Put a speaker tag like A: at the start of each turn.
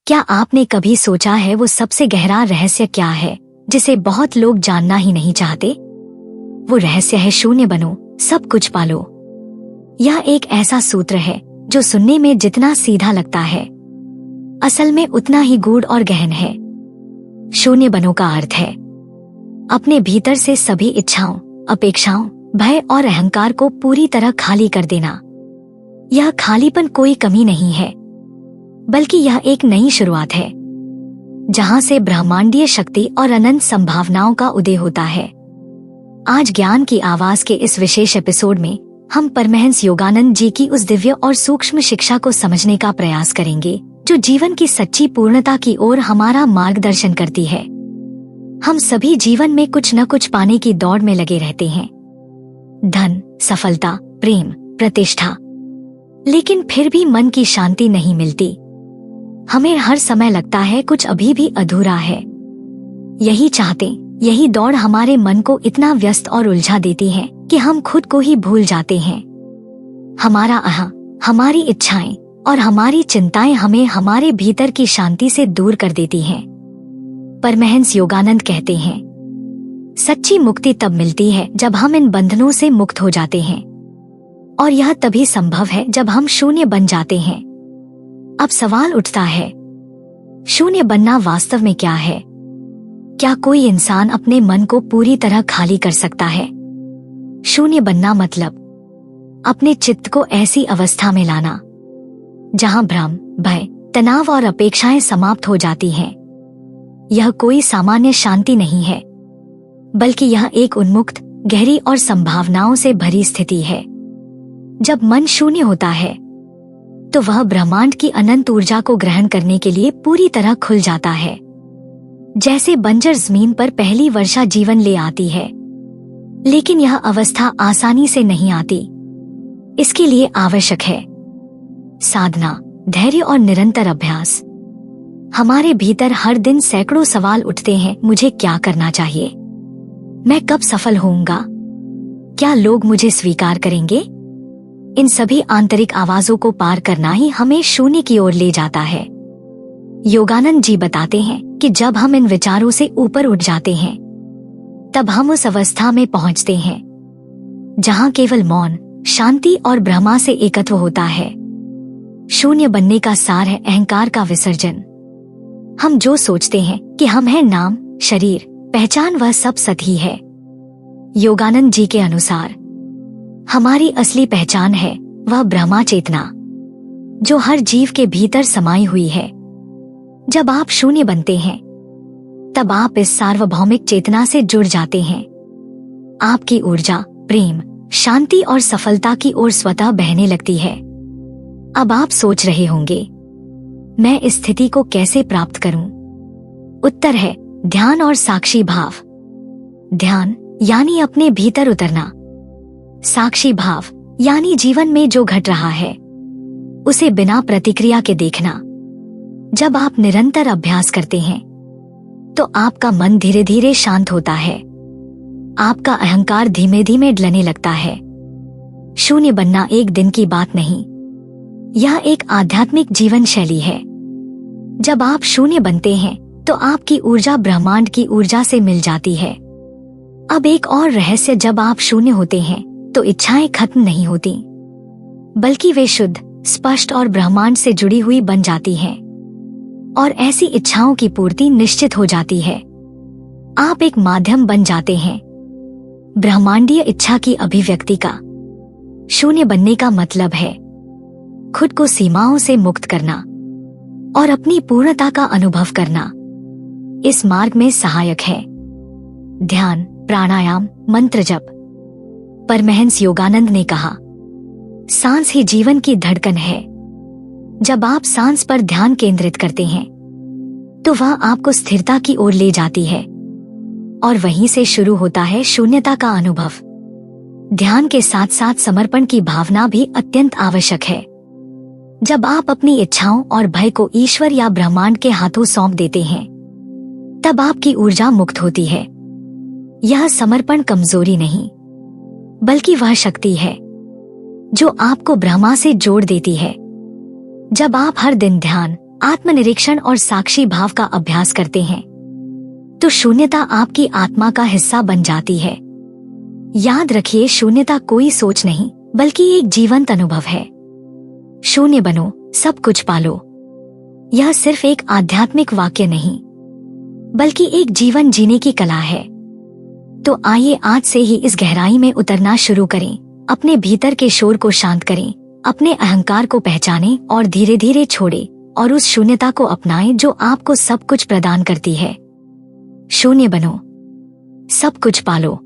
A: क्या आपने कभी सोचा है वो सबसे गहरा रहस्य क्या है जिसे बहुत लोग जानना ही नहीं चाहते? वो रहस्य है शून्य बनो, सब कुछ पालो। यह एक ऐसा सूत्र है जो सुनने में जितना सीधा लगता है, असल में उतना ही गूढ़ और गहन है। शून्य बनो का अर्थ है अपने भीतर से सभी इच्छाओं, अपेक्षाओं, भय और अहंकार को पूरी तरह खाली कर देना। यह खालीपन कोई कमी नहीं है, बल्कि यह एक नई शुरुआत है जहां से ब्रह्मांडीय शक्ति और अनंत संभावनाओं का उदय होता है। आज ज्ञान की आवाज के इस विशेष एपिसोड में हम परमहंस योगानंद जी की उस दिव्य और सूक्ष्म शिक्षा को समझने का प्रयास करेंगे जो जीवन की सच्ची पूर्णता की ओर हमारा मार्गदर्शन करती है। हम सभी जीवन में कुछ न कुछ पाने की दौड़ में लगे रहते हैं, धन, सफलता, प्रेम, प्रतिष्ठा, लेकिन फिर भी मन की शांति नहीं मिलती। हमें हर समय लगता है कुछ अभी भी अधूरा है। यही दौड़ हमारे मन को इतना व्यस्त और उलझा देती है कि हम खुद को ही भूल जाते हैं। हमारा अहं, हमारी इच्छाएं और हमारी चिंताएं हमें हमारे भीतर की शांति से दूर कर देती हैं। परमहंस योगानंद कहते हैं, सच्ची मुक्ति तब मिलती है जब हम इन बंधनों से मुक्त हो जाते हैं, और यह तभी संभव है जब हम शून्य बन जाते हैं। अब सवाल उठता है, शून्य बनना वास्तव में क्या है? क्या कोई इंसान अपने मन को पूरी तरह खाली कर सकता है? शून्य बनना मतलब अपने चित्त को ऐसी अवस्था में लाना जहां भ्रम, भय, तनाव और अपेक्षाएं समाप्त हो जाती हैं। यह कोई सामान्य शांति नहीं है, बल्कि यह एक उन्मुक्त, गहरी और संभावनाओं से भरी स्थिति है। जब मन शून्य होता है तो वह ब्रह्मांड की अनंत ऊर्जा को ग्रहण करने के लिए पूरी तरह खुल जाता है। जैसे बंजर जमीन पर पहली वर्षा जीवन ले आती है, लेकिन यह अवस्था आसानी से नहीं आती। इसके लिए आवश्यक है साधना, धैर्य और निरंतर अभ्यास। हमारे भीतर हर दिन सैकड़ों सवाल उठते हैं, मुझे क्या करना चाहिए? मैं कब सफल होऊंगा? क्या लोग मुझे स्वीकार करेंगे? इन सभी आंतरिक आवाजों को पार करना ही हमें शून्य की ओर ले जाता है। योगानंद जी बताते हैं कि जब हम इन विचारों से ऊपर उठ जाते हैं, तब हम उस अवस्था में पहुंचते हैं जहां केवल मौन, शांति और ब्रह्मा से एकत्व होता है। शून्य बनने का सार है अहंकार का विसर्जन। हम जो सोचते हैं कि हम हैं नाम, शरीर, पहचान, वह सब सत ही है। योगानंद जी के अनुसार हमारी असली पहचान है वह ब्रह्मा चेतना जो हर जीव के भीतर समाई हुई है। जब आप शून्य बनते हैं तब आप इस सार्वभौमिक चेतना से जुड़ जाते हैं। आपकी ऊर्जा, प्रेम, शांति और सफलता की ओर स्वतः बहने लगती है। अब आप सोच रहे होंगे, मैं इस स्थिति को कैसे प्राप्त करूं? उत्तर है ध्यान और साक्षी भाव। ध्यान यानी अपने भीतर उतरना, साक्षी भाव यानी जीवन में जो घट रहा है उसे बिना प्रतिक्रिया के देखना। जब आप निरंतर अभ्यास करते हैं तो आपका मन धीरे धीरे शांत होता है, आपका अहंकार धीमे धीमे ढलने लगता है। शून्य बनना एक दिन की बात नहीं, यह एक आध्यात्मिक जीवन शैली है। जब आप शून्य बनते हैं तो आपकी ऊर्जा ब्रह्मांड की ऊर्जा से मिल जाती है। अब एक और रहस्य, जब आप शून्य होते हैं तो इच्छाएं खत्म नहीं होती, बल्कि वे शुद्ध, स्पष्ट और ब्रह्मांड से जुड़ी हुई बन जाती हैं, और ऐसी इच्छाओं की पूर्ति निश्चित हो जाती है। आप एक माध्यम बन जाते हैं ब्रह्मांडीय इच्छा की अभिव्यक्ति का। शून्य बनने का मतलब है खुद को सीमाओं से मुक्त करना और अपनी पूर्णता का अनुभव करना। इस मार्ग में सहायक है ध्यान, प्राणायाम, मंत्र जप। परमहंस योगानंद ने कहा, सांस ही जीवन की धड़कन है। जब आप सांस पर ध्यान केंद्रित करते हैं तो वह आपको स्थिरता की ओर ले जाती है, और वहीं से शुरू होता है शून्यता का अनुभव। ध्यान के साथ साथ समर्पण की भावना भी अत्यंत आवश्यक है। जब आप अपनी इच्छाओं और भय को ईश्वर या ब्रह्मांड के हाथों सौंप देते हैं, तब आपकी ऊर्जा मुक्त होती है। यह समर्पण कमजोरी नहीं, बल्कि वह शक्ति है जो आपको ब्रह्मा से जोड़ देती है। जब आप हर दिन ध्यान, आत्मनिरीक्षण और साक्षी भाव का अभ्यास करते हैं तो शून्यता आपकी आत्मा का हिस्सा बन जाती है। याद रखिए, शून्यता कोई सोच नहीं बल्कि एक जीवंत अनुभव है। शून्य बनो, सब कुछ पालो। यह सिर्फ एक आध्यात्मिक वाक्य नहीं बल्कि एक जीवन जीने की कला है। तो आइए आज से ही इस गहराई में उतरना शुरू करें। अपने भीतर के शोर को शांत करें, अपने अहंकार को पहचानें और धीरे धीरे छोड़ें और उस शून्यता को अपनाएं जो आपको सब कुछ प्रदान करती है। शून्य बनो, सब कुछ पालो।